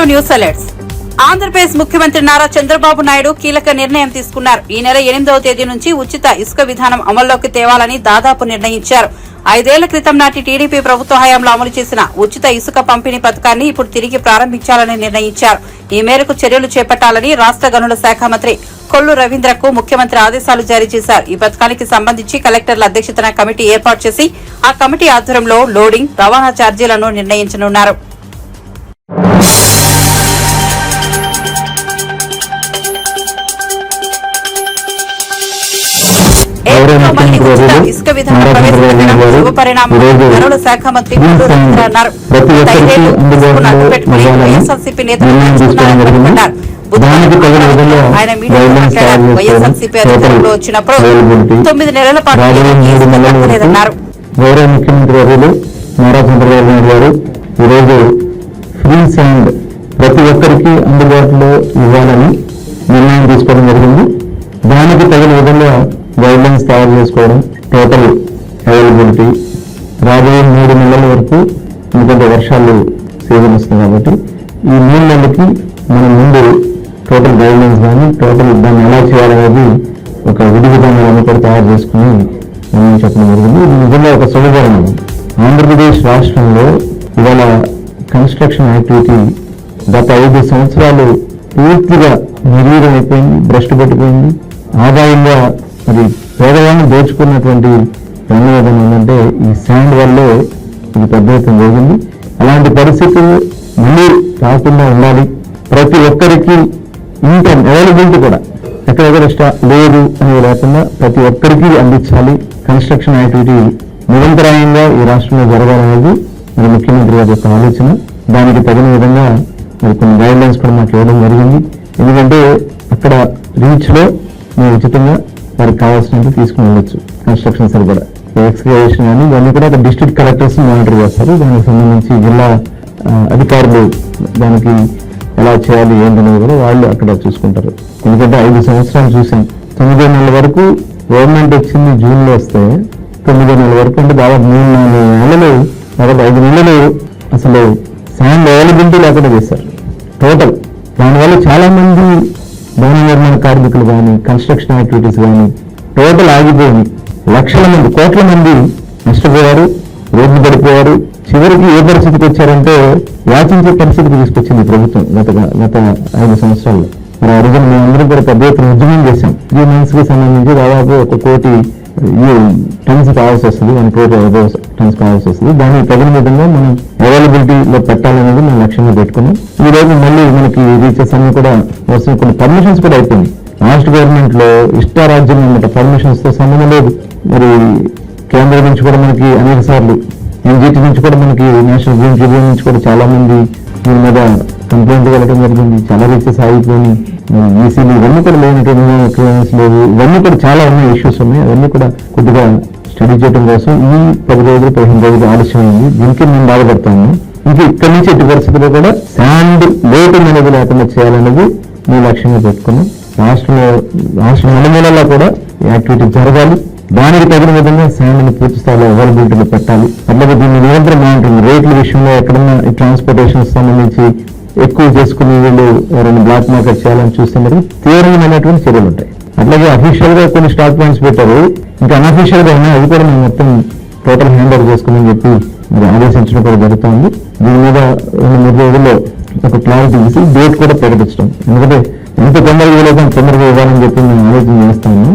Welcome to news alerts. Andhra Pradesh ముఖ్యమంత్రి నారా చంద్రబాబు నాయుడు కీలక నిర్ణయం తీసుకున్నారు. ఈ నెల 8వ తేదీ నుంచి ఉచిత ఇసుక విధానం అమల్లోకి తేవాలని దాదాపు నిర్ణయించారు. 5 ఏళ్ల క్రితం నాటి టీడీపీ ప్రభుత్వ హయాంలో అమలు చేసిన ఉచిత ఇసుక పంపిణీ పథకాన్ని ఇప్పుడు తిరిగి ప్రారంభించాలని నిర్ణయించారు. ఈ మేరకు చర్యలు చేపట్టాలని రాష్ట్ర గనుల శాఖ మంత్రి కొల్లు రవీంద్రకు ముఖ్యమంత్రి ఆదేశాలు జారీ చేశారు. ఈ పథకానికి సంబంధించి కలెక్టర్ల అధ్యక్షతన కమిటీ ఏర్పాటు చేసి ఆ కమిటీ ఆధ్వర్యంలో లోడింగ్, రవాణా ఛార్జీలను నిర్ణయించనున్నారు. ఇసుక విధానం ప్రవేశపెట్టడం శుభ పరిణామం గనుల శాఖ మంత్రి కొల్లు రవీంద్ర అన్నారు. వైఎస్ఆర్సీపీ నేతలు పేర్కొన్నారు. ఆయన మీడియాతో మాట్లాడారు. వైఎస్ఆర్సీపీ అధికారంలో వచ్చినప్పుడు 9 నెలల పాటు లేదన్నారు. గౌరవ ముఖ్యమంత్రి వర్యులు నారా చంద్రబాబు నాయుడు గారు ఈరోజు ఫ్రీ శాండ్ ప్రతి ఒక్కరికి అందుబాటులో ఇవ్వాలని నిర్ణయం తీసుకోవడం జరిగింది. దానికి తగిన విధంగా గైడ్ లైన్స్ తయారు చేసుకోవడం, టోటల్ అవైలబిలిటీ రాబోయే 3 నెలల వరకు ఎందుకంటే వర్షాలు సీజన్ వస్తుంది కాబట్టి ఈ 3 నెలలకి మనం ముందు టోటల్ గైడ్ లైన్స్ కానీ టోటల్ దాన్ని ఎలా చేయాలనేది ఒక విధి విధానాలను కూడా తయారు చేసుకుని మనం చెప్పడం జరిగింది. ఇది నిజంగా ఒక శుభపరిణామం. ఆంధ్రప్రదేశ్ రాష్ట్రంలో ఇవాళ కన్స్ట్రక్షన్ యాక్టివిటీ గత 5 సంవత్సరాలు పూర్తిగా నిర్వీర్యం అయిపోయింది, భ్రష్టు పట్టిపోయింది. ఆదాయంగా అది పేదవాళ్ళని దోచుకున్నటువంటి రంగం ఏదైనా ఉందంటే ఈ శాండ్ వల్లే ఇది పెద్ద ఎత్తున జరిగింది. అలాంటి పరిస్థితులు మళ్ళీ రాకుండా ఉండాలి. ప్రతి ఒక్కరికి ఇన్కమ్ అవైలబిలిటీ కూడా ఎక్కడెక్కడ లేదు అనేది లేకుండా ప్రతి ఒక్కరికి అందించాలి. కన్స్ట్రక్షన్ యాక్టివిటీ నిరంతరాయంగా ఈ రాష్ట్రంలో జరగాలనేది మరి ముఖ్యమంత్రి గారి యొక్క ఆలోచన. దానికి తగిన విధంగా మరి కొన్ని గైడ్ లైన్స్ కూడా మాకు ఇవ్వడం జరిగింది. ఎందుకంటే అక్కడ రీచ్లో మేము ఉచితంగా వారికి కావాల్సినంత తీసుకుని వెళ్ళొచ్చు. కన్స్ట్రక్షన్ సరిపడా ఎక్స్కవేషన్ కానీ ఇవన్నీ కూడా డిస్ట్రిక్ట్ కలెక్టర్స్ మానిటర్ చేస్తారు. దానికి సంబంధించి జిల్లా అధికారులు దానికి ఎలా చేయాలి ఏంటనేది కూడా వాళ్ళు అక్కడ చూసుకుంటారు. ఎందుకంటే 5 సంవత్సరాలు చూసాం. 9 నెలల వరకు గవర్నమెంట్ వచ్చింది జూన్లో వస్తే 9 నెలల వరకు అంటే దాదాపు 3-4 నెలలు దాదాపు 5 నెలలు అసలు శాండ్ అవైలబిలిటీ లేకుండా చేశారు టోటల్. దానివల్ల చాలా మంది భవన నిర్మాణ కార్మికులు కానీ కన్స్ట్రక్షన్ యాక్టివిటీస్ కానీ టోటల్ ఆగిపోయింది. లక్షల మంది, కోట్ల మంది నష్టపోయారు, రోడ్లు పడిపోయారు. చివరికి ఏ పరిస్థితికి వచ్చారంటే యాచించే పరిస్థితికి తీసుకొచ్చింది ప్రభుత్వం గత 5 సంవత్సరాల్లో. మరి ఆ రోజున మేమందరం కూడా పెద్ద ఎత్తున ఉద్యమం చేశాం. 3 months కి సంబంధించి దాదాపు 1 కోటి టన్స్ కావాల్సి వస్తుంది, 1 కోటి టన్స్ కావాల్సి వస్తుంది. దానికి తగిన విధంగా మనం అవైలబిలిటీలో పెట్టాలనేది మేము లక్ష్యంగా పెట్టుకున్నాం. ఈ రోజు మళ్ళీ మనకి రీచెస్ అన్ని కూడా వస్తున్న కొన్ని పర్మిషన్స్ కూడా అయిపోయింది. లాస్ట్ గవర్నమెంట్ లో ఇష్టారాజ్యం అనమాట, పర్మిషన్స్ తో సంబంధం లేదు. మరి కేంద్రం నుంచి కూడా మనకి అనేక సార్లు ఎన్జిటి నుంచి కూడా మనకి నేషనల్ గ్రీన్ ట్రిబ్యునల్ నుంచి కూడా చాలా మంది దీని మీద కంప్లైంట్ వెళ్ళడం జరిగింది. చాలా రీచెస్ ఆగిపోయి ఈసీలు ఇవన్నీ కూడా లేనటువంటి క్లియరెన్స్ లేవు. ఇవన్నీ కూడా చాలా ఉన్నాయి, ఇష్యూస్ ఉన్నాయి. అవన్నీ కూడా కొద్దిగా స్టడీ చేయడం కోసం ఈ 10 రోజులు 15 రోజులు ఆలస్యమైంది. దీనికి మేము బాధపడతాము. ఇంకా ఇక్కడి నుంచి ఎట్టి పరిస్థితుల్లో కూడా శాండ్ లోటు అనేది లేకుండా చేయాలనేది మేము లక్ష్యంగా పెట్టుకున్నాం. రాష్ట్ర నలుమూలల్లో కూడా యాక్టివిటీ జరగాలి. దానికి తగిన విధంగా శాండ్ని పూర్తి స్థాయిలో అవైలబిలిటీలో పెట్టాలి. అట్లాగే దీన్ని నిరంతరం మానిటరింగ్, రేట్ల విషయంలో ఎక్కడన్నా ట్రాన్స్పోర్టేషన్ సంబంధించి ఎక్కువ చేసుకుని వీళ్ళు ఎవరైనా బ్లాక్ మార్కెట్ చేయాలని చూస్తే మరి తీవ్రమైనటువంటి చర్యలు ఉంటాయి. అట్లాగే అఫీషియల్ గా కొన్ని స్టాక్ పాయింట్స్ పెట్టారు, ఇంకా అన్అఫీషియల్ గా ఉన్నాయి. అది కూడా మేము మొత్తం టోటల్ హ్యాండ్ ఓవర్ చేసుకుని చెప్పి మరి ఆదేశించడం కూడా జరుగుతుంది. దీని మీద 2-3 రోజుల్లో ఒక క్లారిటీ ఇచ్చి డేట్ కూడా ప్రకటించడం. ఎందుకంటే ఎంత తొందరగా వీలైతే తొందరగా ఇవ్వాలని చెప్పి మేము ఆలోచన చేస్తాము.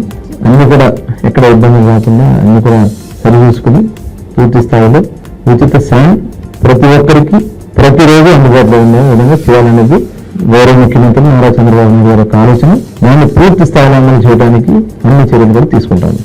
అన్ని కూడా ఎక్కడ ఇబ్బంది కాకుండా అన్ని కూడా సరి చూసుకుని పూర్తి స్థాయిలో ఉచిత శాండ్ ప్రతి ఒక్కరికి ప్రతిరోజు అందుబాటులో ఉండే విధంగా చేయాలనేది గౌరవ ముఖ్యమంత్రి నారా చంద్రబాబు నాయుడు గారి యొక్క ఆలోచన. దాన్ని పూర్తి స్థాయిలో అమలు చేయడానికి అన్ని చర్యలు కూడా తీసుకుంటాము.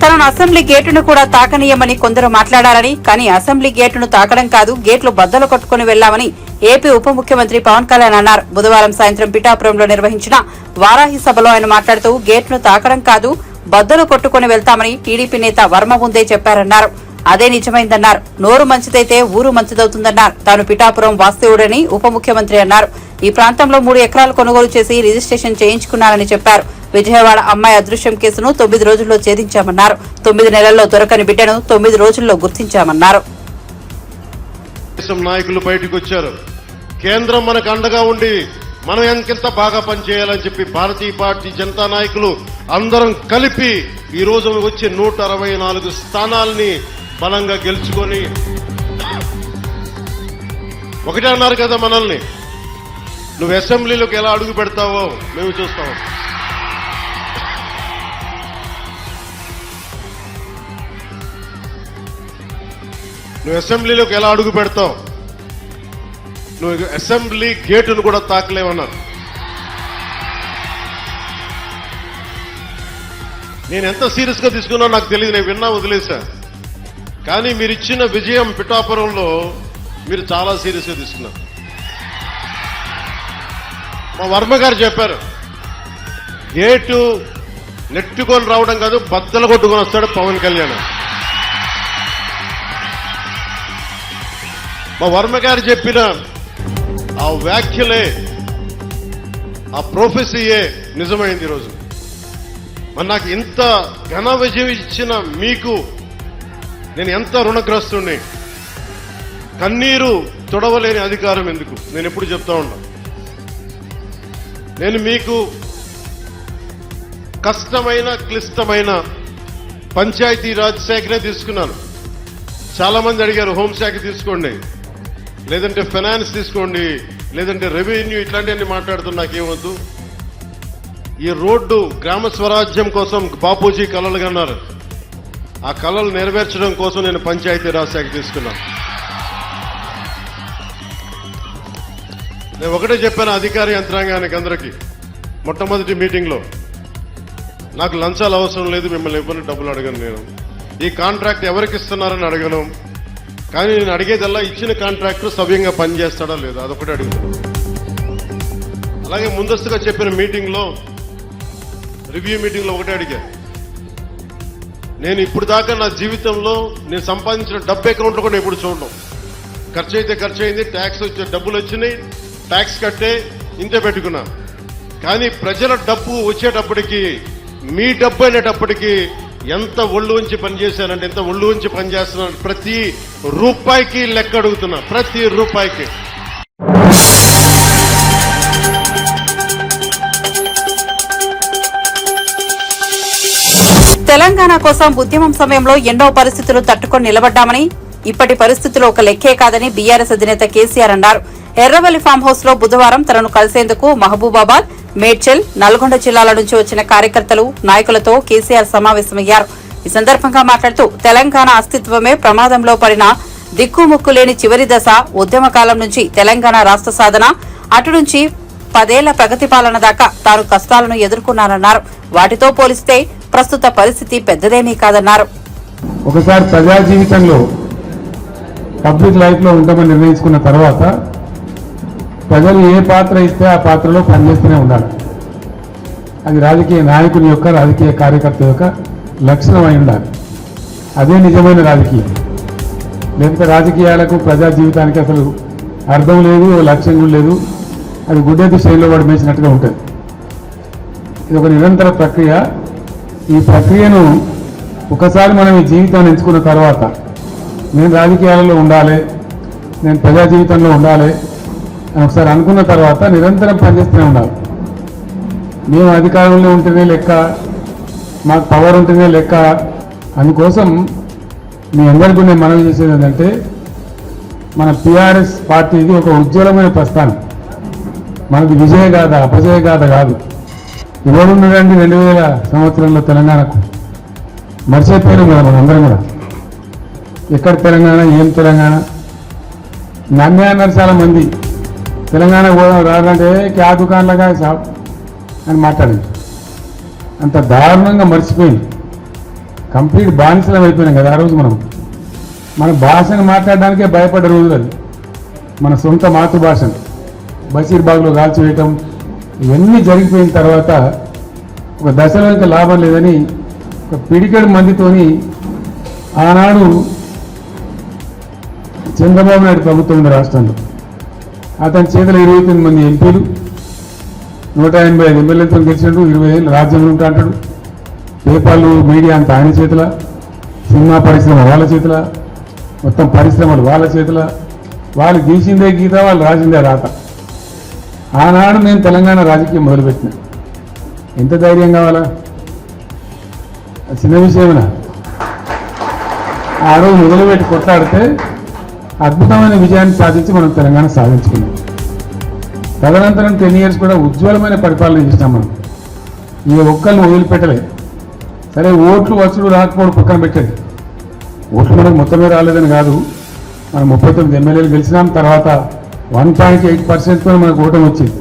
తనను అసెంబ్లీ గేటును కూడా తాకనీయమని కొందరు మాట్లాడారని, కానీ అసెంబ్లీ గేటును తాకడం కాదు, గేట్లు బద్దలు కొట్టుకుని వెళ్లామని ఏపీ ఉప ముఖ్యమంత్రి పవన్ కళ్యాణ్ అన్నారు. బుధవారం సాయంత్రం పిఠాపురంలో నిర్వహించిన వారాహి సభలో ఆయన మాట్లాడుతూ గేట్ను తాకడం కాదు, బద్దలు కొట్టుకుని వెళ్తామని టీడీపీ నేత వర్మ ముందే చెప్పారన్నారు. అదే నిజమైందన్నారు. నోరు మంచిదైతే ఊరు మంచిదవుతుందన్నారు. తాను పిఠాపురం వాస్తవుడని ఉప ముఖ్యమంత్రి అన్నారు. ఈ ప్రాంతంలో 3 ఎకరాలు కొనుగోలు చేసి రిజిస్ట్రేషన్ చేయించుకున్నారని చెప్పారు. విజయవాడ అమ్మాయి అదృశ్యం కేసును 9 రోజుల్లో ఛేదించామన్నారు. 9 నెలల్లో దొరకని బిడ్డను 9 రోజుల్లో గుర్తించామన్నారు. నాయకులు బయటకు వచ్చారు. కేంద్రం మనకు అండగా ఉండి మనం ఎంకెంత బాగా పనిచేయాలని చెప్పి భారతీయ జనతా నాయకులు అందరం కలిపి ఈ రోజు వచ్చే 164 స్థానాల్ని బలంగా గెలుచుకొని ఒకటే అన్నారు కదా మనల్ని, నువ్వు అసెంబ్లీలోకి ఎలా అడుగు పెడతావో మేము చూస్తాం. నువ్వు అసెంబ్లీలోకి ఎలా అడుగు పెడతావు, నువ్వు అసెంబ్లీ గేటును కూడా తాకలేవన్నారు. నేను ఎంత సీరియస్ గా తీసుకున్నా నాకు తెలియదు, నేను విన్నా వదిలేశా. కానీ మీరు ఇచ్చిన విజయం పిఠాపురంలో మీరు చాలా సీరియస్ గా తీసుకున్నారు. మా వర్మ గారు చెప్పారు, గేటు నెట్టుకొని రావడం కాదు, బద్దలు కొట్టుకొని వస్తాడు పవన్ కళ్యాణ్. మా వర్మ గారు చెప్పిన ఆ వ్యాఖ్యలే, ఆ ప్రొఫెసీయే నిజమైంది ఈరోజు. మరి నాకు ఇంత ఘన విజయం ఇచ్చిన మీకు నేను ఎంత రుణగ్రస్తుని. కన్నీరు తొడవలేని అధికారం ఎందుకు, నేను ఎప్పుడు చెప్తా ఉన్నా. నేను మీకు కష్టమైన క్లిష్టమైన పంచాయతీరాజ్ శాఖనే తీసుకున్నాను. చాలా మంది అడిగారు హోంశాఖ తీసుకోండి, లేదంటే ఫైనాన్స్ తీసుకోండి, లేదంటే రెవెన్యూ, ఇట్లాంటివన్నీ మాట్లాడుతున్నా. నాకేమొద్దు. ఈ రోడ్డు గ్రామ స్వరాజ్యం కోసం బాపూజీ కలలు కన్నారు. ఆ కలలు నెరవేర్చడం కోసం నేను పంచాయతీరాజ్ శాఖ తీసుకున్నాను. నేను ఒకటే చెప్పాను అధికార యంత్రాంగానికి అందరికీ మొట్టమొదటి మీటింగ్లో, నాకు లంచాలు అవసరం లేదు, మిమ్మల్ని ఎవరిని డబ్బులు అడగను. నేను ఈ కాంట్రాక్ట్ ఎవరికి ఇస్తున్నారని అడగను. కానీ నేను అడిగేదల్లా ఇచ్చిన కాంట్రాక్టర్ సవ్యంగా పనిచేస్తాడా లేదా, అదొకటి అడుగుతాను. అలాగే ముందస్తుగా చెప్పిన మీటింగ్లో, రివ్యూ మీటింగ్లో ఒకటే అడిగా, నేను ఇప్పుడు దాకా నా జీవితంలో నేను సంపాదించిన డబ్బు అకౌంట్లో కూడా ఎప్పుడు చూడడం. ఖర్చు అయితే ఖర్చు అయింది, ట్యాక్స్ వచ్చే డబ్బులు వచ్చినాయి, ట్యాక్స్ కట్టే ఇంతే పెట్టుకున్నా. కానీ ప్రజల డబ్బు వచ్చేటప్పటికి, మీ డబ్బు అనేటప్పటికీ ఎంత ఒళ్ళు ఉంచి పనిచేశానంటే, ఎంత ఒళ్ళు ఉంచి పనిచేస్తున్నాను. ప్రతి రూపాయికి లెక్క అడుగుతున్నా, ప్రతి రూపాయికి. తెలంగాణ కోసం ఉద్యమం సమయంలో ఎన్నో పరిస్థితులు తట్టుకొని నిలబడ్డామని, ఇప్పటి పరిస్థితులు ఒక లెక్కే కాదని బీఆర్ఎస్ అధినేత కేసీఆర్ అన్నారు. ఎర్రవల్లి ఫామ్ హౌస్ లో బుధవారం తనను కలిసేందుకు మహబూబాబాద్, మేడ్చల్, నల్గొండ జిల్లాల నుంచి వచ్చిన కార్యకర్తలు, నాయకులతో కేసీఆర్ సమావేశమయ్యారు. ఈ సందర్భంగా మాట్లాడుతూ తెలంగాణ అస్తిత్వమే ప్రమాదంలో పడిన దిక్కుముక్కు లేని చివరి దశ, ఉద్యమ కాలం నుంచి తెలంగాణ రాష్ట్ర సాధన, అటు నుంచి 10 ఏళ్ల ప్రగతి పాలన దాకా తాను కష్టాలను ఎదుర్కొన్నారన్నారు. వాటితో పోలిస్తే ప్రస్తుత పరిస్థితి పెద్దదేమీ కాదన్నారు. ఒకసారి ప్రజా జీవితంలో పబ్లిక్ లైఫ్ లో ఉంటామని నిర్ణయించుకున్న తర్వాత ప్రజలు ఏ పాత్ర ఇస్తే ఆ పాత్రలో పనిచేస్తూనే ఉండాలి. అది రాజకీయ నాయకుని యొక్క, రాజకీయ కార్యకర్త యొక్క లక్షణం అయి ఉండాలి. అదే నిజమైన రాజకీయం. లేకపోతే రాజకీయాలకు, ప్రజా జీవితానికి అసలు అర్థం లేదు, లక్ష్యం కూడా లేదు. అది గుడ్డెద్దు శైలిలో వాడు మేసినట్టుగా ఉంటుంది. ఇది ఒక నిరంతర ప్రక్రియ. ఈ ప్రక్రియను ఒకసారి మనం ఈ జీవితాన్ని ఎంచుకున్న తర్వాత, నేను రాజకీయాలలో ఉండాలి, నేను ప్రజా జీవితంలో ఉండాలి అని ఒకసారి అనుకున్న తర్వాత నిరంతరం పనిచేస్తూనే ఉండాలి. మేము అధికారంలో ఉంటేనే లెక్క, మాకు పవర్ ఉంటేనే లెక్క. అందుకోసం మీ అందరికీ నేను మనవి చేసేది ఏంటంటే, మన టీఆర్ఎస్ పార్టీది ఒక ఉజ్వలమైన ప్రస్థానం. మనది విజయగాథ, అపజయగాథ కాదు. ఇవ్వనున్నదండి 2000 సంవత్సరంలో తెలంగాణకు మర్చిపోయినాం కదా మనం అందరం కూడా. ఎక్కడ తెలంగాణ, ఏం తెలంగాణ నమ్మే అన్నారు చాలా మంది. తెలంగాణ పోదాం రాదంటే క్యా దుకాణంలాగా సాబ్ అని మాట్లాడింది. అంత దారుణంగా మర్చిపోయింది. కంప్లీట్ బానిసలం అయిపోయినాం కదా ఆ రోజు. మన భాషను మాట్లాడడానికే భయపడ్డ రోజులు అది. మన సొంత మాతృభాషను బషీర్బాగ్లో కాల్చివేయటం, ఇవన్నీ జరిగిపోయిన తర్వాత ఒక దశలో ఇంకా లాభం లేదని ఒక పిడికెడు మందితోని ఆనాడు చంద్రబాబు నాయుడు ప్రభుత్వం ఉంది రాష్ట్రంలో. అతని చేతిలో 29 మంది ఎంపీలు, 185 ఎమ్మెల్యేలతో గెలిచిండు, 20 ఏళ్ళు రాజ్యంలో ఉంటా అంటాడు. పేపర్లు మీడియా అంతా ఆయన చేతుల, సినిమా పరిశ్రమ వాళ్ళ చేతుల, మొత్తం పరిశ్రమలు వాళ్ళ చేతుల. వాళ్ళు గీసిందే గీత, వాళ్ళు రాసిందే రాత. ఆనాడు నేను తెలంగాణ రాజకీయం మొదలుపెట్టిన. ఎంత ధైర్యం కావాలా? చిన్న విషయమేనా? ఆ రోజు మొదలుపెట్టి కొట్లాడితే అద్భుతమైన విజయాన్ని సాధించి మనం తెలంగాణ సాధించుకున్నాం. తదనంతరం 10 years కూడా ఉజ్వలమైన పరిపాలన చేసినాం మనం. ఈ ఒక్కరిని వదిలిపెట్టలే. సరే, ఓట్లు వచ్చుడు రాకపోవడం పక్కన పెట్టండి. ఓట్లు మనకు మొత్తమే రాలేదని కాదు, మనం 39 ఎమ్మెల్యేలు గెలిచినాం. తర్వాత 1.8% మనకు ఓటమి వచ్చింది.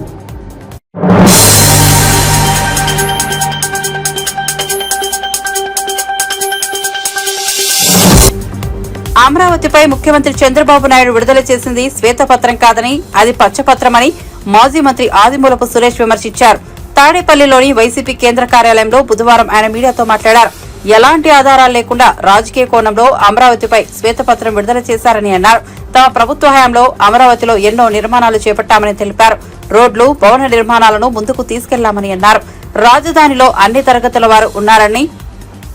అమరావతిపై ముఖ్యమంత్రి చంద్రబాబు నాయుడు విడుదల చేసింది శ్వేతపత్రం కాదని, అది పచ్చపత్రమని మాజీ మంత్రి ఆదిమూలపు సురేష్ విమర్శించారు. తాడేపల్లిలోని వైసీపీ కేంద్ర కార్యాలయంలో బుధవారం ఆయన మీడియాతో మాట్లాడారు. ఎలాంటి ఆధారాలు లేకుండా రాజకీయ కోణంలో అమరావతిపై శ్వేతపత్రం విడుదల చేశారని అన్నారు. తమ ప్రభుత్వ హయాంలో అమరావతిలో ఎన్నో నిర్మాణాలు చేపట్టామని తెలిపారు. రోడ్లు, భవన నిర్మాణాలను ముందుకు తీసుకెళ్లామని అన్నారు. రాజధానిలో అన్ని తరగతుల వారు ఉన్నారని,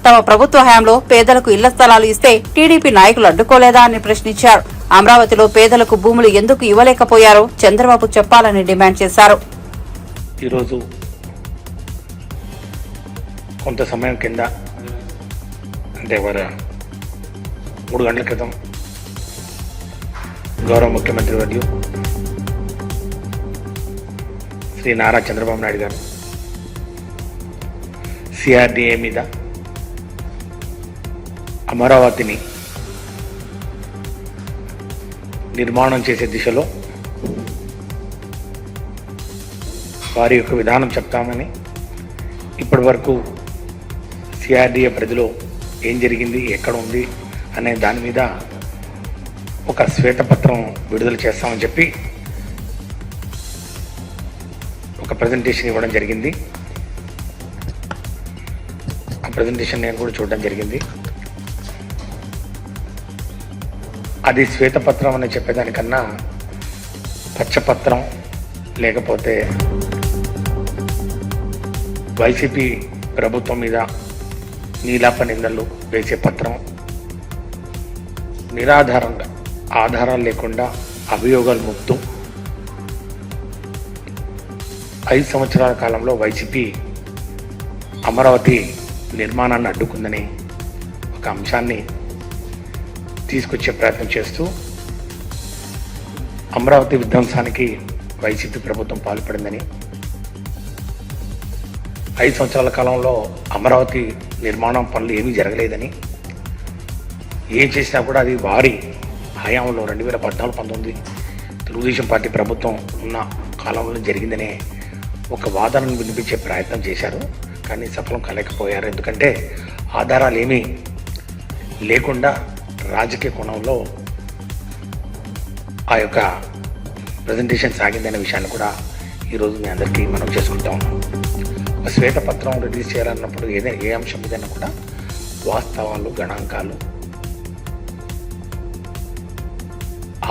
తమ ప్రభుత్వ హయాంలో పేదలకు ఇళ్ల స్థలాలు ఇస్తే టీడీపీ నాయకులు అడ్డుకోలేదా అని ప్రశ్నించారు. అమరావతిలో పేదలకు భూములు ఎందుకు ఇవ్వలేకపోయారో చంద్రబాబు చెప్పాలని డిమాండ్ చేశారు. ఈరోజు కొంత సమయం కింద, అంటే 3 గంటల క్రితం గౌరవ ముఖ్యమంత్రి వర్యులు శ్రీ నారా చంద్రబాబు నాయుడు గారు సిఆర్డీఏ మీద అమరావతిని నిర్మాణం చేసే దిశలో వారి యొక్క విధానం చెప్తామని, ఇప్పటి వరకు సిఆర్డీఏ పరిధిలో ఏం జరిగింది, ఎక్కడ ఉంది అనే దాని మీద ఒక శ్వేతపత్రం విడుదల చేస్తామని చెప్పి ఒక ప్రజెంటేషన్ ఇవ్వడం జరిగింది. ఆ ప్రజెంటేషన్ నేను కూడా చూడడం జరిగింది. అది శ్వేతపత్రం అని చెప్పేదానికన్నా పచ్చపత్రం, లేకపోతే వైసీపీ ప్రభుత్వం మీద నీలాప నిందలు వేసే పత్రం, నిరాధారంగా ఆధారాలు లేకుండా అభియోగాలు మోపుతూ 5 సంవత్సరాల కాలంలో వైసీపీ అమరావతి నిర్మాణాన్ని అడ్డుకుందని ఒక అంశాన్ని తీసుకొచ్చే ప్రయత్నం చేస్తూ అమరావతి విధ్వంసానికి వైసీపీ ప్రభుత్వం పాల్పడిందని, 5 సంవత్సరాల కాలంలో అమరావతి నిర్మాణం పనులు ఏమీ జరగలేదని, ఏం చేసినా కూడా అది వారి హయాంలో 2014-19 తెలుగుదేశం పార్టీ ప్రభుత్వం ఉన్న కాలంలో జరిగిందనే ఒక వాదనను వినిపించే ప్రయత్నం చేశారు. కానీ సఫలం కాలేకపోయారు. ఎందుకంటే ఆధారాలు ఏమీ లేకుండా రాజకీయ కోణంలో ఆ యొక్క ప్రజెంటేషన్ సాగిందనే విషయాన్ని కూడా ఈరోజు మీ అందరికీ మనం చేసుకుంటా ఉన్నాం. ఒక శ్వేతపత్రం రిలీజ్ చేయాలన్నప్పుడు ఏ అంశం మీదైనా కూడా వాస్తవాలు, గణాంకాలు,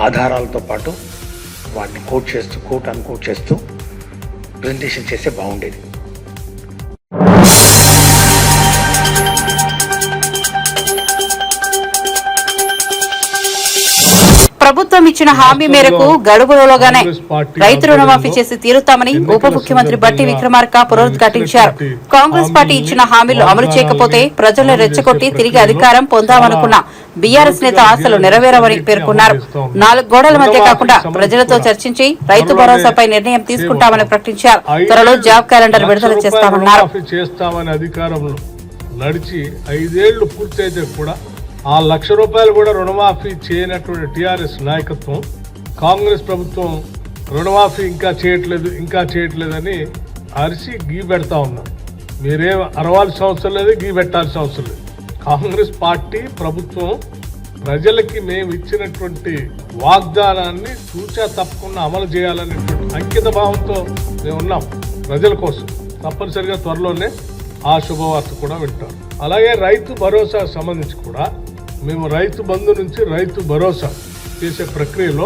ఆధారాలతో పాటు వాటిని కోట్ అన్కోట్ చేస్తూ ప్రజెంటేషన్ చేస్తే బాగుండేది. ప్రభుత్వం ఇచ్చిన హామీ మేరకు గడువులోగానే రైతు రుణమాఫీ చేసి తీరుతామని ఉప ముఖ్యమంత్రి బట్టి విక్రమార్క పునరుద్ఘాటించారు. కాంగ్రెస్ పార్టీ ఇచ్చిన హామీలు అమలు చేయకపోతే ప్రజలను రెచ్చగొట్టి తిరిగి అధికారం పొందామనుకున్న బీఆర్ఎస్ నేత ఆశలు నెరవేరవని పేర్కొన్నారు. 4 గోడల మధ్య కాకుండా ప్రజలతో చర్చించి రైతు భరోసాపై నిర్ణయం తీసుకుంటామని ప్రకటించారు. త్వరలో జాబ్ క్యాలెండర్ విడుదల చేస్తామన్నారు. అధికారంలో నడిచి 5 ఏళ్లు పూర్తయితే కూడా ఆ ₹1,00,000 కూడా రుణమాఫీ చేయనటువంటి టీఆర్ఎస్ నాయకత్వం, కాంగ్రెస్ ప్రభుత్వం రుణమాఫీ ఇంకా చేయట్లేదని అరిసి గీ పెడతా ఉన్నారు. మీరేం అరవాల్సిన అవసరం లేదు, గీ పెట్టాల్సిన అవసరం లేదు. కాంగ్రెస్ పార్టీ ప్రభుత్వం ప్రజలకి మేము ఇచ్చినటువంటి వాగ్దానాన్ని తూచా తప్పకుండా అమలు చేయాలనేటువంటి అంకిత భావంతో మేము ఉన్నాం. ప్రజల కోసం తప్పనిసరిగా త్వరలోనే ఆ శుభవార్త కూడా వింటారు. అలాగే రైతు భరోసా సంబంధించి కూడా మేము రైతు బంధు నుంచి రైతు భరోసా చేసే ప్రక్రియలో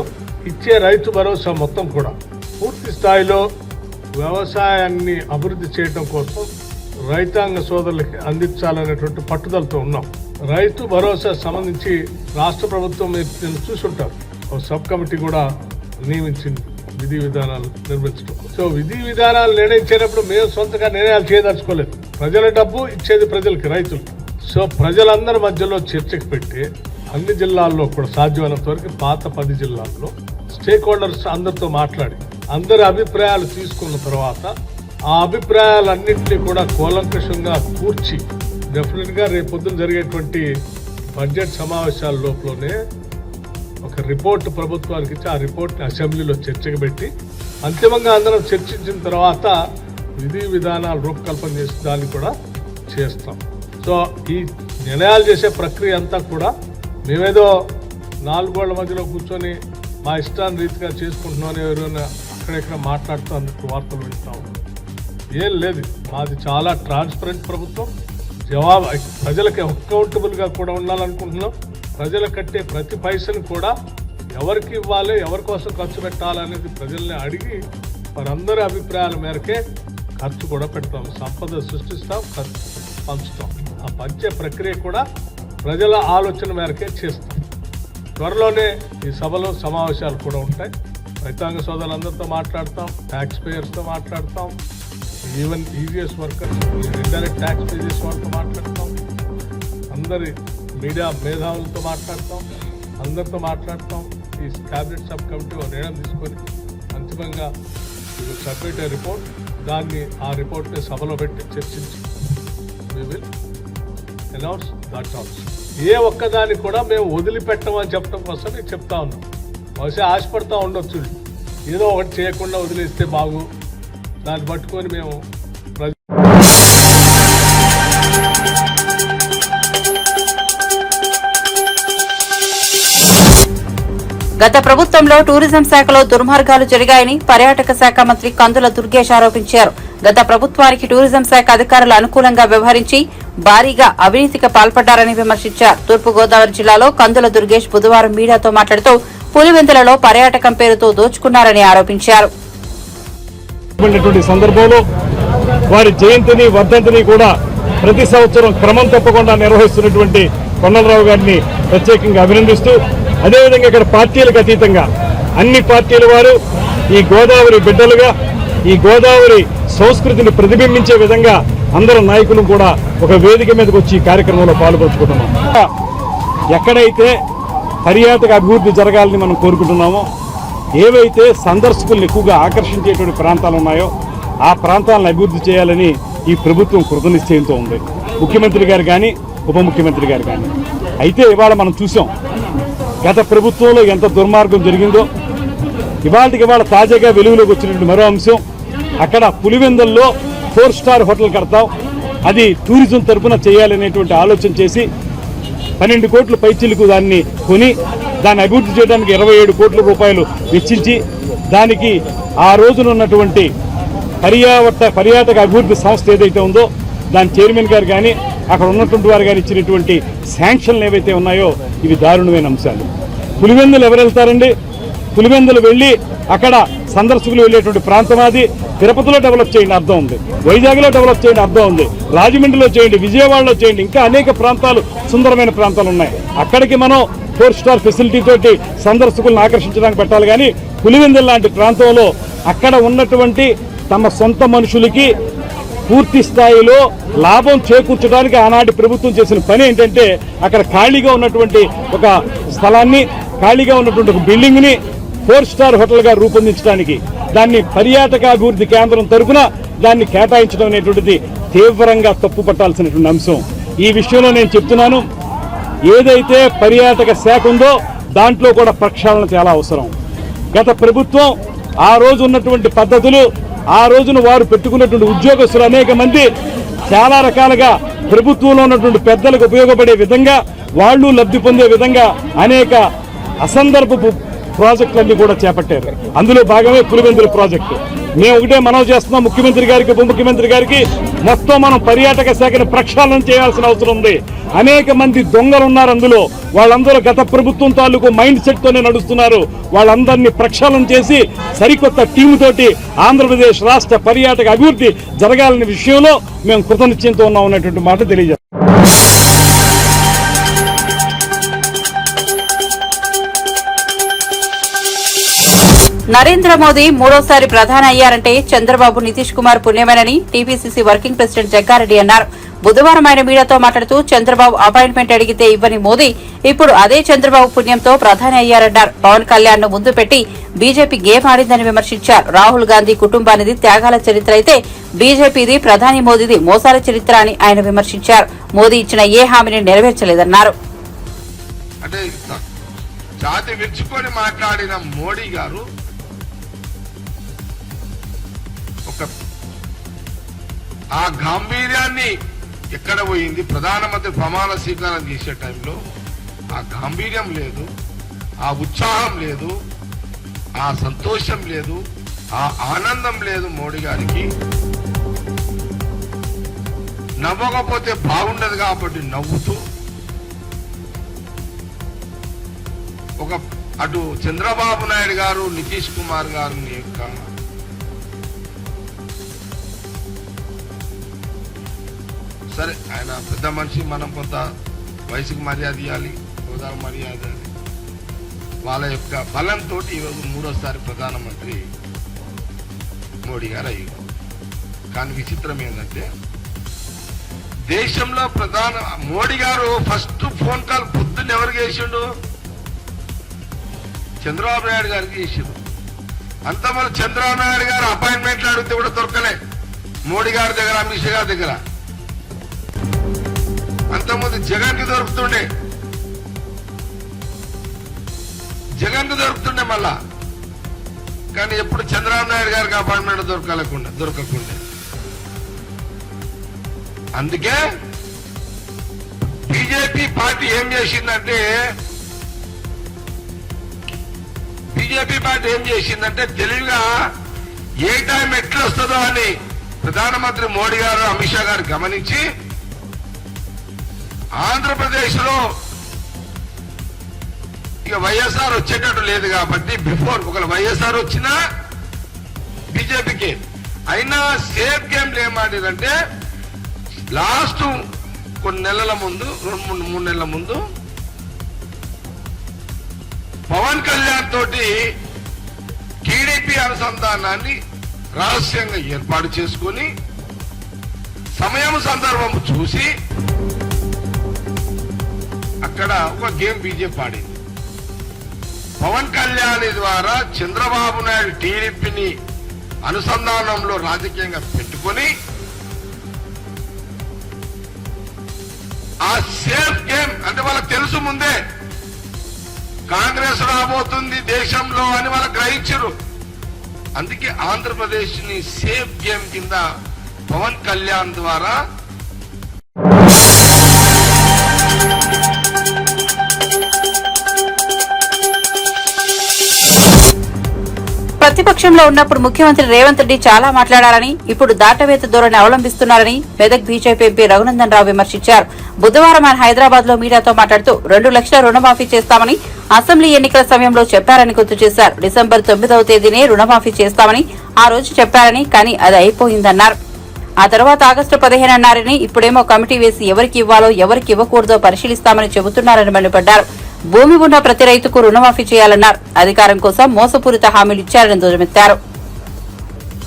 ఇచ్చే రైతు భరోసా మొత్తం కూడా పూర్తి స్థాయిలో వ్యవసాయాన్ని అభివృద్ధి చేయడం కోసం రైతాంగ సోదరులకి అందించాలనేటువంటి పట్టుదలతో ఉన్నాం. రైతు భరోసా సంబంధించి రాష్ట్ర ప్రభుత్వం మీరు చూసుంటారు, ఒక సబ్ కమిటీ కూడా నియమించింది విధి విధానాలు నిర్మించడం. సో విధి విధానాలు నిర్ణయించేటప్పుడు మేము సొంతగా నిర్ణయాలు చేయదలుచుకోలేదు. ప్రజల డబ్బు ఇచ్చేది ప్రజలకి, రైతులు. సో ప్రజలందరి మధ్యలో చర్చకు పెట్టి అన్ని జిల్లాల్లో కూడా సాధ్యమైనంత వరకు పాత 10 జిల్లాల్లో స్టేక్ హోల్డర్స్ అందరితో మాట్లాడి అందరి అభిప్రాయాలు తీసుకున్న తర్వాత ఆ అభిప్రాయాలన్నింటినీ కూడా కూలంకషంగా కూర్చి డెఫినెట్గా రేపు పొద్దున జరిగేటువంటి బడ్జెట్ సమావేశాల లోపలనే ఒక రిపోర్ట్ ప్రభుత్వానికి ఇచ్చి ఆ రిపోర్ట్ని అసెంబ్లీలో చర్చకు పెట్టి అంతిమంగా అందరం చర్చించిన తర్వాత విధి విధానాలు రూపకల్పన చేసి దాన్ని కూడా చేస్తాం. సో ఈ నిర్ణయాలు చేసే ప్రక్రియ అంతా కూడా మేమేదో 4 గోళ్ల మధ్యలో కూర్చొని మా ఇష్టాన్ని రీతిగా చేసుకుంటున్నామని ఎవరైనా అక్కడెక్కడ మాట్లాడుతూ అందుకు వార్తలు వింటాం. ఏం లేదు, మాది చాలా ట్రాన్స్పరెంట్ ప్రభుత్వం. ప్రజలకు అకౌంటబుల్గా కూడా ఉండాలనుకుంటున్నాం. ప్రజలు కట్టే ప్రతి పైసను కూడా ఎవరికి ఇవ్వాలి, ఎవరి కోసం ఖర్చు పెట్టాలనేది ప్రజల్ని అడిగి వారందరి అభిప్రాయాల మేరకే ఖర్చు కూడా పెడతాం. సంపద సృష్టిస్తాం, ఖర్చు పంచుతాం. ఆ పంచే ప్రక్రియ కూడా ప్రజల ఆలోచన మేరకే చేస్తాం. త్వరలోనే ఈ సభలో సమావేశాలు కూడా ఉంటాయి. రైతాంగ సోదరులందరితో మాట్లాడతాం, ట్యాక్స్ పేయర్స్తో మాట్లాడతాం, even EGS workers, indirect tax pages వాళ్ళతో మాట్లాడతాం, అందరి మీడియా మేధావులతో మాట్లాడతాం, అందరితో మాట్లాడతాం. ఈ క్యాబినెట్ సబ్ కమిటీ ఒక నిర్ణయం తీసుకొని అంతిమంగా సబ్మిట్ రిపోర్ట్, దాన్ని ఆ రిపోర్ట్ని సభలో పెట్టి చర్చించి we will announce that also. ఏ ఒక్కదాన్ని కూడా మేము వదిలిపెట్టమని చెప్పడం కోసం నేను చెప్తా ఉన్నాం. బహుశా ఆశపడతా ఉండొచ్చు, ఏదో ఒకటి చేయకుండా వదిలేస్తే బాగు, దాన్ని పట్టుకొని మేము గత ప్రభుత్వంలో టూరిజం శాఖలో దుర్మార్గాలు జరిగాయని పర్యాటక శాఖ మంత్రి కందుల దుర్గేష్ ఆరోపించారు. గత ప్రభుత్వానికి టూరిజం శాఖ అధికారులు అనుకూలంగా వ్యవహరించి భారీగా అవినీతికి పాల్పడ్డారని విమర్శించారు. తూర్పుగోదావరి జిల్లాలో కందుల దుర్గేష్ బుధవారం మీడియాతో మాట్లాడుతూ పులివెందులలో పర్యాటకం పేరుతో దోచుకున్నారని ఆరోపించారు. సందర్భంలో వారి జయంతిని వర్ధంతిని కూడా ప్రతి సంవత్సరం క్రమం తప్పకుండా నిర్వహిస్తున్నటువంటి కొండలరావు గారిని ప్రత్యేకంగా అభినందిస్తూ, అదేవిధంగా ఇక్కడ పార్టీలకు అతీతంగా అన్ని పార్టీల వారు ఈ గోదావరి బిడ్డలుగా ఈ గోదావరి సంస్కృతిని ప్రతిబింబించే విధంగా అందరూ నాయకులు కూడా ఒక వేదిక మీదకి వచ్చి ఈ కార్యక్రమంలో పాల్పంచుకుంటున్నాం. ఎక్కడైతే పర్యాటక అభివృద్ధి జరగాలని మనం కోరుకుంటున్నామో, ఏవైతే సందర్శకులను ఎక్కువగా ఆకర్షించేటువంటి ప్రాంతాలు ఉన్నాయో ఆ ప్రాంతాలను అభివృద్ధి చేయాలని ఈ ప్రభుత్వం కృతనిశ్చయంతో ఉంది. ముఖ్యమంత్రి గారు కానీ ఉప ముఖ్యమంత్రి గారు కానీ. అయితే ఇవాళ మనం చూసాం గత ప్రభుత్వంలో ఎంత దుర్మార్గం జరిగిందో. ఇవాళ తాజాగా వెలుగులోకి వచ్చినటువంటి మరో అంశం, అక్కడ పులివెందుల్లో 4 స్టార్ హోటల్ కడతాం, అది టూరిజం తరఫున చేయాలనేటువంటి ఆలోచన చేసి 12 కోట్ల పైచిలకు దాన్ని కొని దాన్ని అభివృద్ధి చేయడానికి 27 కోట్ల రూపాయలు వెచ్చించి దానికి ఆ రోజున ఉన్నటువంటి పర్యాటక అభివృద్ధి సంస్థ ఏదైతే ఉందో దాని చైర్మన్ గారు కానీ అక్కడ ఉన్నటువంటి వారు కానీ ఇచ్చినటువంటి శాంక్షన్లు ఏవైతే ఉన్నాయో ఇవి దారుణమైన అంశాలు. పులివెందులు ఎవరు వెళ్తారండి? పులివెందులు వెళ్ళి అక్కడ సందర్శకులు వెళ్ళేటువంటి ప్రాంతం అది. తిరుపతిలో డెవలప్ చేయండి, అర్థం ఉంది. వైజాగ్లో డెవలప్ చేయండి, అర్థం ఉంది. రాజమండ్రిలో చేయండి, విజయవాడలో చేయండి, ఇంకా అనేక ప్రాంతాలు సుందరమైన ప్రాంతాలు ఉన్నాయి. అక్కడికి మనం 4 స్టార్ ఫెసిలిటీ తోటి సందర్శకులను ఆకర్షించడానికి పెట్టాలి. కానీ పులివెందులు లాంటి ప్రాంతంలో అక్కడ ఉన్నటువంటి తమ సొంత మనుషులకి పూర్తి స్థాయిలో లాభం చేకూర్చడానికి ఆనాటి ప్రభుత్వం చేసిన పని ఏంటంటే, అక్కడ ఖాళీగా ఉన్నటువంటి ఒక స్థలాన్ని, ఖాళీగా ఉన్నటువంటి ఒక బిల్డింగ్ని 4 స్టార్ హోటల్గా రూపొందించడానికి, దాన్ని పర్యాటక అభివృద్ధి కేంద్రం తరఫున దాన్ని కేటాయించడం అనేటువంటిది తీవ్రంగా తప్పు పట్టాల్సినటువంటి అంశం. ఈ విషయంలో నేను చెప్తున్నాను, ఏదైతే పర్యాటక శాఖ ఉందో దాంట్లో కూడా ప్రక్షాళన చాలా అవసరం. గత ప్రభుత్వం ఆ రోజు ఉన్నటువంటి పద్ధతులు, ఆ రోజున వారు పెట్టుకున్నటువంటి ఉద్యోగస్తులు అనేక మంది చాలా రకాలుగా ప్రభుత్వంలో ఉన్నటువంటి పెద్దలకు ఉపయోగపడే విధంగా, వాళ్ళు లబ్ధి పొందే విధంగా అనేక అసందర్భపు ప్రాజెక్టులన్నీ కూడా చేపట్టారు. అందులో భాగమే పులివెందుల ప్రాజెక్టు. మేము ఒకటే మనవి చేస్తున్నాం ముఖ్యమంత్రి గారికి, ఉప ముఖ్యమంత్రి గారికి, మొత్తం మనం పర్యాటక శాఖను ప్రక్షాళన చేయాల్సిన అవసరం ఉంది. అనేక మంది దొంగలు ఉన్నారు అందులో. వాళ్ళందరూ గత ప్రభుత్వం తాలూకు మైండ్ సెట్ తోనే నడుస్తున్నారు. వాళ్ళందరినీ ప్రక్షాళన చేసి సరికొత్త టీముతోటి ఆంధ్రప్రదేశ్ రాష్ట్ర పర్యాటక అభివృద్ధి జరగాలనే విషయంలో మేము కృతనిశ్చయంతో ఉన్నాం ఉన్నటువంటి మాట తెలియజేస్తాం. నరేంద్ర మోదీ మూడోసారి ప్రధాని అయ్యారంటే చంద్రబాబు నితీష్ కుమార్ పుణ్యమేనని టీపీసీసీ వర్కింగ్ ప్రెసిడెంట్ జగ్గారెడ్డి అన్నారు. బుధవారం ఆయన మీడియాతో మాట్లాడుతూ చంద్రబాబు అపాయింట్మెంట్ అడిగితే ఇవ్వని మోదీ ఇప్పుడు అదే చంద్రబాబు పుణ్యంతో ప్రధాని అయ్యారన్నారు. పవన్ కళ్యాణ్ ను ముందు పెట్టి బీజేపీ గేమ్ ఆడిందని విమర్శించారు. రాహుల్ గాంధీ కుటుంబానిది త్యాగాల చరిత్ర అయితే బీజేపీది ప్రధాని మోదీది మోసాల చరిత్ర అని ఆయన విమర్శించారు. మోదీ ఇచ్చిన ఏ హామీని నెరవేర్చలేదన్నారు. అంటే జాతి విరుచుకొని మాట్లాడిన మోడీ గారు ఆ గాంభీర్యాన్ని ఎక్కడ పోయింది? ప్రధానమంత్రి ప్రమాణ స్వీకారం చేసే టైంలో ఆ గాంభీర్యం లేదు, ఆ ఉత్సాహం లేదు, ఆ సంతోషం లేదు, ఆ ఆనందం లేదు మోడీ గారికి. నవ్వకపోతే బాగుండదు కాబట్టి నవ్వుతూ అటు చంద్రబాబు నాయుడు గారు నితీష్ కుమార్ గారిని యొక్క సరే ఆయన పెద్ద మనిషి, మనం కొంత వయసుకు మర్యాద ఇవ్వాలి, హోదాకు మర్యాద ఇవ్వాలి. వాళ్ళ యొక్క బలంతో ఈరోజు మూడోసారి ప్రధానమంత్రి మోడీ గారు అయ్యారు. కానీ విచిత్రం ఏంటంటే దేశంలో మోడీ గారు ఫస్ట్ ఫోన్ కాల్ పొద్దున్న ఎవరికి చేసిండు? చంద్రబాబు నాయుడు గారికి చేసిండు. అంతమంది చంద్రబాబు నాయుడు గారు అపాయింట్మెంట్లు అడిగితే కూడా దొరకలే మోడీ గారి దగ్గర, అమిత్ షా గారి దగ్గర. అంతకుముందు జగన్ కి దొరుకుతుండే మళ్ళా. కానీ ఎప్పుడు చంద్రబాబు నాయుడు గారికి అపాయింట్మెంట్ దొరకకుండా. అందుకే బీజేపీ పార్టీ ఏం చేసిందంటే తెలివిగా ఏ టైం ఎట్లా వస్తుందో అని ప్రధానమంత్రి మోడీ గారు, అమిత్ షా గారు గమనించి ఆంధ్రప్రదేశ్ లో ఇక వైఎస్ఆర్ వచ్చేటట్టు లేదు కాబట్టి బిఫోర్ ఒకవేళ వైఎస్ఆర్ వచ్చినా బీజేపీకి అయినా సేఫ్ గేమ్లు ఏం ఆడారంటే లాస్ట్ కొన్ని నెలల ముందు 2-3 నెలల ముందు పవన్ కళ్యాణ్ తోటి టీడీపీ అనుసంధానాన్ని రహస్యంగా ఏర్పాటు చేసుకుని సమయం సందర్భం చూసి అక్కడ ఒక గేమ్ బీజేపీ ఆడింది. పవన్ కళ్యాణ్ ద్వారా చంద్రబాబు నాయుడు టీడీపీని అనుసంధానంలో రాజకీయంగా పెట్టుకుని ఆ సేఫ్ గేమ్ అంటే వాళ్ళకి తెలుసు ముందే కాంగ్రెస్ రాబోతుంది దేశంలో అని వాళ్ళకి గ్రహించరు. అందుకే ఆంధ్రప్రదేశ్ ని సేఫ్ గేమ్ కింద పవన్ కళ్యాణ్ ద్వారా ప్రతిపక్షంలో ఉన్నప్పుడు ముఖ్యమంత్రి రేవంత్ రెడ్డి చాలా మాట్లాడారని, ఇప్పుడు దాటవేత ధోరణి అవలంబిస్తున్నారని మెదక్ బీజేపీ ఎంపీ రఘునందన్ రావు విమర్శించారు. బుధవారం ఆయన హైదరాబాద్ లో మీడియాతో మాట్లాడుతూ 2 లక్షల రుణమాఫీ చేస్తామని అసెంబ్లీ ఎన్నికల సమయంలో చెప్పారని గుర్తు చేశారు. డిసెంబర్ 9వ తేదీనే రుణమాఫీ చేస్తామని ఆ రోజు చెప్పారని, కానీ అది అయిపోయిందన్నారు. ఆ తర్వాత ఆగస్టు 15 అన్నారని, ఇప్పుడేమో కమిటీ వేసి ఎవరికి ఇవ్వాలో ఎవరికి ఇవ్వకూడదో పరిశీలిస్తామని చెబుతున్నారని మండిపడ్డారు. భూమి ఉన్న ప్రతి రైతుకు రుణమాఫీ చేయాలన్నారు. అధికారం కోసం మోసపూరిత హామీలు ఇచ్చారని ధ్వజమెత్తారు.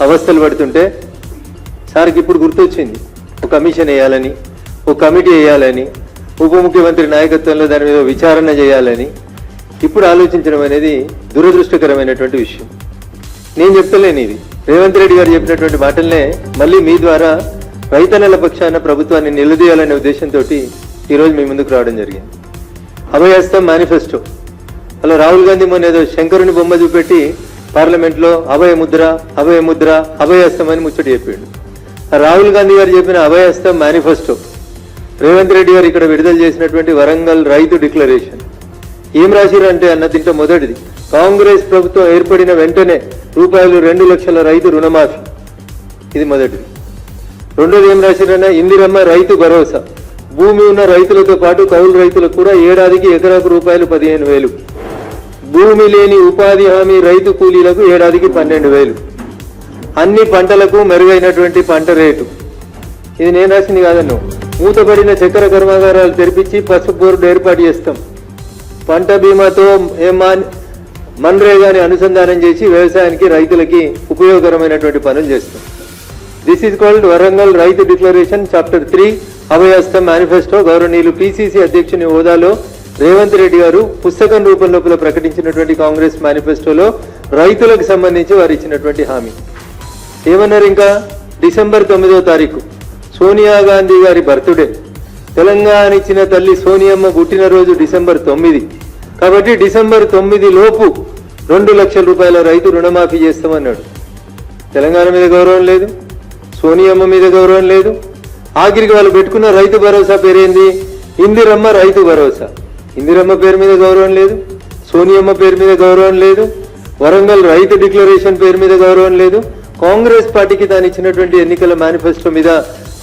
అవస్థలు పడుతుంటే సార్కి ఇప్పుడు గుర్తొచ్చింది, ఒక కమిషన్ వేయాలని, ఒక కమిటీ వేయాలని, ఉప ముఖ్యమంత్రి నాయకత్వంలో దాని మీద విచారణ చేయాలని ఇప్పుడు ఆలోచించడం అనేది దురదృష్టకరమైనటువంటి విషయం. నేను చెప్తలేను, ఇది రేవంత్ రెడ్డి గారు చెప్పినటువంటి మాటలనే మళ్ళీ మీ ద్వారా రైతన్నల పక్షాన ప్రభుత్వాన్ని నిలదీయాలనే ఉద్దేశంతో ఈరోజు మీ ముందుకు రావడం జరిగింది. అభయహస్తం మేనిఫెస్టో, అలా రాహుల్ గాంధీ మొన్న ఏదో శంకరుని బొమ్మ చూపెట్టి పార్లమెంట్లో అభయముద్ర అభయముద్ర అభయహస్తం అని ముచ్చటి చెప్పిండు. రాహుల్ గాంధీ గారు చెప్పిన అభయహస్తం మేనిఫెస్టో, రేవంత్ రెడ్డి గారు ఇక్కడ విడుదల చేసినటువంటి వరంగల్ రైతు డిక్లరేషన్ ఏం రాసిరంటే అన్న దీంట్లో మొదటిది, కాంగ్రెస్ ప్రభుత్వం ఏర్పడిన వెంటనే ₹2 లక్షల రైతు రుణమాఫీ, ఇది మొదటిది. రెండోది ఏం రాసిరన్నా, ఇందిరమ్మ రైతు భరోసా, భూమి ఉన్న రైతులతో పాటు కౌలు రైతులకు కూడా ఏడాదికి ఎకరాకు ₹15,000. భూమి లేని ఉపాధి హామీ రైతు కూలీలకు ఏడాదికి 12,000, అన్ని పంటలకు మెరుగైనటువంటి పంట రేటు. ఇది నేను రాసింది కాదన్ను. మూతపడిన చక్కెర కర్మాగారాలు తెరిపించి పసుపు బోర్డు ఏర్పాటు చేస్తాం. పంట బీమాతో మన్రేగాని అనుసంధానం చేసి వ్యవసాయానికి రైతులకి ఉపయోగకరమైనటువంటి పనులు చేస్తాం. దిస్ ఈజ్ కాల్డ్ వరంగల్ రైతు డిక్లరేషన్ చాప్టర్ 3 అభయహస్తం మేనిఫెస్టో. గౌరవనీయులు పిసిసి అధ్యక్షుని హోదాలో రేవంత్ రెడ్డి గారు పుస్తకం రూపంలో ప్రకటించినటువంటి కాంగ్రెస్ మేనిఫెస్టోలో రైతులకు సంబంధించి వారు ఇచ్చినటువంటి హామీ ఏమన్నారు? ఇంకా డిసెంబర్ 9వ తారీఖు సోనియా గాంధీ గారి బర్త్డే. తెలంగాణ ఇచ్చిన తల్లి సోనియమ్మ పుట్టినరోజు డిసెంబర్ 9. కాబట్టి డిసెంబర్ 9 లోపు 2 లక్షల రూపాయల రైతు రుణమాఫీ చేస్తామన్నాడు. తెలంగాణ మీద గౌరవం లేదు, సోనియమ్మ మీద గౌరవం లేదు. ఆఖరికి వాళ్ళు పెట్టుకున్న రైతు భరోసా పేరేంది? ఇందిరమ్మ రైతు భరోసా. ఇందిరమ్మ పేరు మీద గౌరవం లేదు, సోనియమ్మ పేరు మీద గౌరవం లేదు, వరంగల్ రైతు డిక్లరేషన్ పేరు మీద గౌరవం లేదు. కాంగ్రెస్ పార్టీకి తాను ఇచ్చినటువంటి ఎన్నికల మేనిఫెస్టో మీద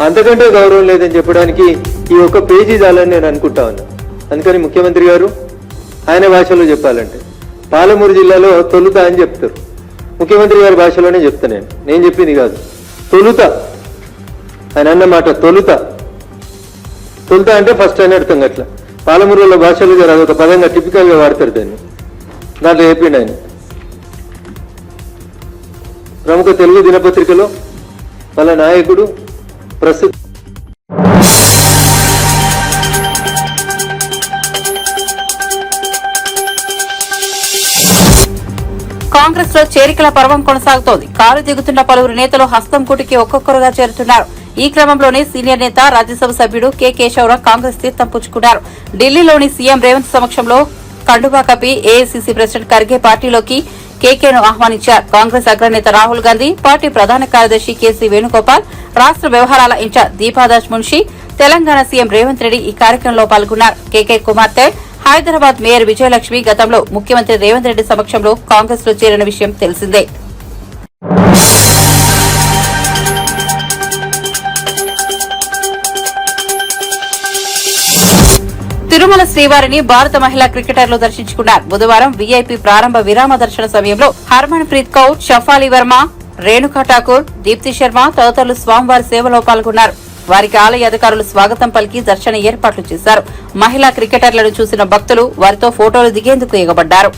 అంతకంటే గౌరవం లేదని చెప్పడానికి ఈ ఒక్క పేజీ చాలని నేను అనుకుంటా ఉన్నా. అందుకని ముఖ్యమంత్రి గారు ఆయన భాషలో చెప్పాలంటే పాలమూరు జిల్లాలో తొలుత అని చెప్తారు. ముఖ్యమంత్రి గారి భాషలోనే చెప్తా నేను చెప్పింది కాదు. తొలుత ఆయన అన్నమాట. తొలుత అంటే ఫస్ట్ అని అర్థం. అట్లా పాలమూరులో భాషలో గారు అదొక పదంగా టిపికల్గా వాడతారు దాన్ని. దాంట్లో చెప్పిండు ఆయన. ప్రముఖ తెలుగు దినపత్రికలో వాళ్ళ నాయకుడు ప్రస్తుత కాంగ్రెస్ లో చేరికల పర్వం కొనసాగుతోంది. కారు దిగుతున్న పలువురు నేతలు హస్తం కూటికి ఒక్కొక్కరుగా చేరుతున్నారు. ఈ క్రమంలోనే సీనియర్ నేత రాజ్యసభ సభ్యుడు కె కేశవరావు కాంగ్రెస్ తీర్థం పుచ్చుకున్నారు. ఢిల్లీలోని సీఎం రేవంత్ సమక్షంలో కండువా కప్పి ఏఐసీసీ ప్రెసిడెంట్ ఖర్గే పార్టీలోకి కేకేను ఆహ్వానించారు. కాంగ్రెస్ అగ్రనేత రాహుల్ గాంధీ, పార్టీ ప్రధాన కార్యదర్శి కేసీ వేణుగోపాల్, రాష్ట్ర వ్యవహారాల ఇన్ఛార్జ్ దీపాదాస్ మున్షి, తెలంగాణ సీఎం రేవంత్ రెడ్డి ఈ కార్యక్రమంలో పాల్గొన్నారు. కేకే కుమార్తె హైదరాబాద్ మేయర్ విజయలక్ష్మి గతంలో ముఖ్యమంత్రి రేవంత్ రెడ్డి సమక్షంలో కాంగ్రెస్ లో చేరిన విషయం తెలిసిందే. తిరుమల శ్రీవారిని భారత మహిళా క్రికెటర్లు దర్శించుకున్నారు. బుధవారం వీఐపీ ప్రారంభ విరామ దర్శన సమయంలో హర్మన్ ప్రీత్ కౌర్, షఫాలి వర్మ, రేణుకా ఠాకూర్, దీప్తి శర్మ తదితరులు స్వామివారి సేవలో పాల్గొన్నారు. వారికి ఆలయ అధికారులు స్వాగతం పలికి దర్శన ఏర్పాట్లు చేశారు. మహిళా క్రికెటర్లను చూసిన భక్తులు వారితో ఫోటోలు దిగేందుకు ఎగబడ్డారు.